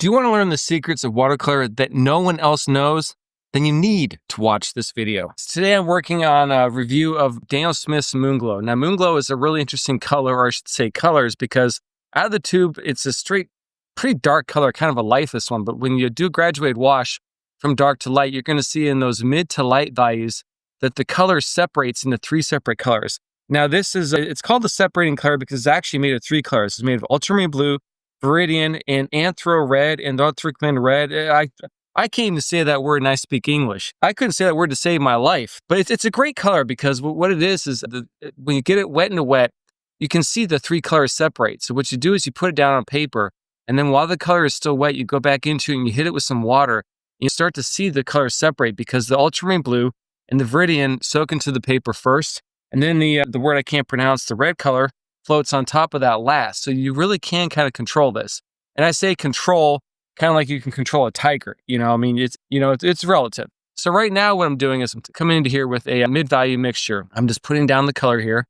Do you want to learn the secrets of watercolor that no one else knows? Then you need to watch this video. Today I'm working on a review of Daniel Smith's Moonglow. Now Moonglow is a really interesting color, or I should say colors, because out of the tube, it's a straight, pretty dark color, kind of a lifeless one. But when you do graduate wash from dark to light, you're going to see in those mid to light values that the color separates into three separate colors. Now it's called the separating color because it's actually made of three colors. It's made of Ultramarine Blue, Viridian, and Anthraquinoid Red, and Anthraquinoid Red. I can't even say that word and I speak English. I couldn't say that word to save my life. But it's a great color because what it is when you get it wet into wet, you can see the three colors separate. So what you do is you put it down on paper, and then while the color is still wet, you go back into it and you hit it with some water. And you start to see the colors separate because the Ultramarine Blue and the Viridian soak into the paper first. And then the word I can't pronounce, the red color, floats on top of that last. So you really can kind of control this. And I say control kind of like you can control a tiger. It's relative. So right now what I'm doing is I'm coming into here with a mid-value mixture. I'm just putting down the color here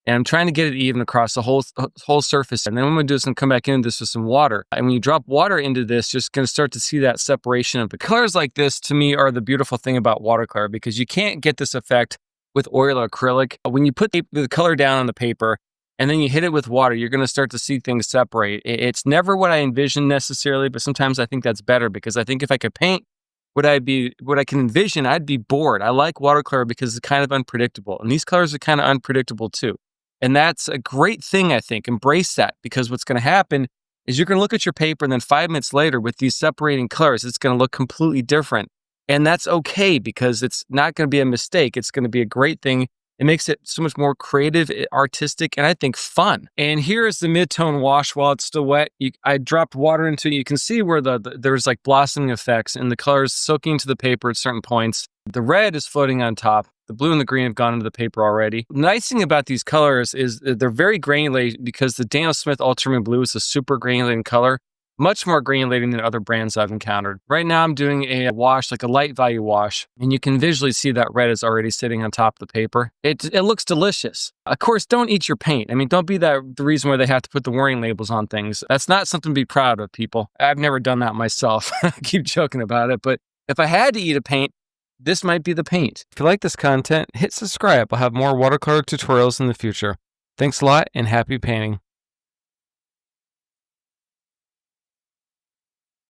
and I'm trying to get it even across the whole surface. And then what I'm going to do is I'm going to come back into this with some water. And when you drop water into this, you're just going to start to see that separation of the colors. Like this, to me, are the beautiful thing about watercolor, because you can't get this effect with oil or acrylic. When you put the color down on the paper and then you hit it with water, you're going to start to see things separate. It's never what I envision necessarily, but sometimes I think that's better, because I think if I could paint what I can envision, I'd be bored. I like watercolor because it's kind of unpredictable, and these colors are kind of unpredictable too. And that's a great thing, I think. Embrace that, because what's going to happen is you're going to look at your paper, and then 5 minutes later with these separating colors, it's going to look completely different. And that's okay, because it's not going to be a mistake. It's going to be a great thing. It makes it so much more creative, artistic, and I think fun. And here is the mid-tone wash while it's still wet. I dropped water into it. You can see where there's like blossoming effects and the colors soaking into the paper at certain points. The red is floating on top. The blue and the green have gone into the paper already. The nice thing about these colors is they're very granulated, because the Daniel Smith Ultramarine Blue is a super granulating color. Much more granulating than other brands I've encountered. Right now I'm doing a wash, like a light value wash, and you can visually see that red is already sitting on top of the paper. It looks delicious. Of course, don't eat your paint. Don't be the reason why they have to put the warning labels on things. That's not something to be proud of, people. I've never done that myself. I keep joking about it, but if I had to eat a paint, this might be the paint. If you like this content, hit subscribe. I'll have more watercolor tutorials in the future. Thanks a lot, and happy painting.